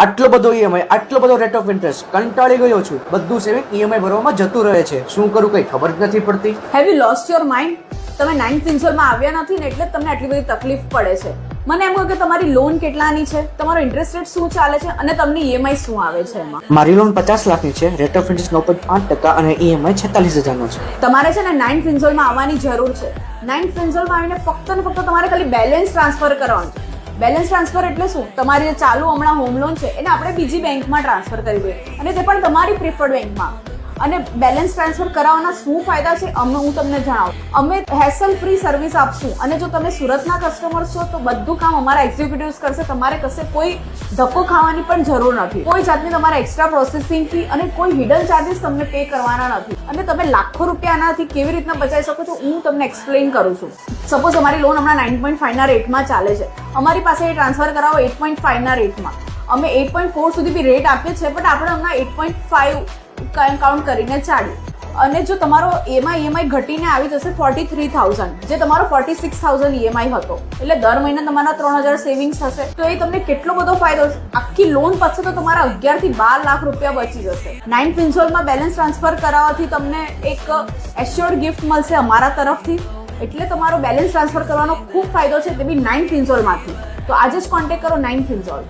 આટલો બધો ઈએમઆઈ, આટલો બધો રેટ ઓફ ઇન્ટરેસ્ટ, કંટાળી ગયો છું. બધું સેવિંગ ઈએમઆઈ ભરવામાં જતું રહે છે. શું કરું કઈ ખબર જ નથી પડતી. Have you lost your mind? તમે 9th ફિન્સોલમાં આવ્યા નથી ને એટલે જ તમને આટલી બધી તકલીફ પડે છે. મને એમ કહો કે તમારી લોન કેટલાની છે, તમારો ઇન્ટરેસ્ટ રેટ શું ચાલે છે અને તમને ઈએમઆઈ શું આવે છે એમાં? મારી લોન 50 લાખની છે, રેટ ઓફ ઇન્ટરેસ્ટ 9.5% અને ઈએમઆઈ 46,000 નો છે. તમારે છે ને 9th ફિન્સોલમાં આવવાની જરૂર છે. 9th ફિન્સોલમાં આવીને ફક્ત ને ફક્ત તમારે ખાલી બેલેન્સ ટ્રાન્સફર કરવાનું છે. બેલેન્સ ટ્રાન્સફર એટલે શું? તમારી જે ચાલુ હમણાં હોમ લોન છે એને આપણે બીજી બેંકમાં ટ્રાન્સફર કરી દઈએ અને તે પણ તમારી પ્રિફર્ડ બેંકમાં. અને બેલેન્સ ટ્રાન્સફર કરાવવાના શું ફાયદા છે હું તમને જણાવું. અમે હેસલ ફ્રી સર્વિસ આપશું અને જો તમે સુરતના કસ્ટમર છો તો બધું કામ અમારા એક્ઝિક્યુટિવ્સ કરશે. તમારે કશે કોઈ ધક્કો ખાવાની પણ જરૂર નથી. કોઈ જાતની તમારે એક્સ્ટ્રા પ્રોસેસિંગ ફી અને કોઈ હિડન ચાર્જીસ તમને પે કરવાના નથી. અને તમે લાખો રૂપિયા આનાથી કેવી રીતના બચાવી શકો છો હું તમને એક્સપ્લેન કરું છું. સપોઝ અમારી લોન હમણાં 9.5 ના રેટમાં ચાલે છે, અમારી પાસે એ ટ્રાન્સફર કરાવો 8.5 ના રેટમાં. અમે 8.4 સુધી બી રેટ આપીએ છીએ બટ આપણે હમણાં 8.5 કાઉન્ટ કરીને ચાલ્યું. અને જો તમારો ઈએમઆઈ ઘટીને આવી જશે 43,000, જે તમારો 46,000 ઈએમઆઈ હતો, એટલે દર મહિને તમારા 3,000 સેવિંગ્સ થશે. તો એ તમને કેટલો બધો ફાયદો છે. આખી લોન પતશે તો તમારા 11 થી 12 લાખ રૂપિયા બચી જશે. 9th ફિન્સોલમાં બેલેન્સ ટ્રાન્સફર કરાવવાથી તમને એક એશ્યોર્ડ ગિફ્ટ મળશે અમારા તરફથી. એટલે તમારો બેલેન્સ ટ્રાન્સફર કરવાનો ખૂબ ફાયદો છે, તે બી 9th ફિન્સોલમાંથી. તો આજે જ કોન્ટેક્ટ કરો 9th ફિન્સોલ.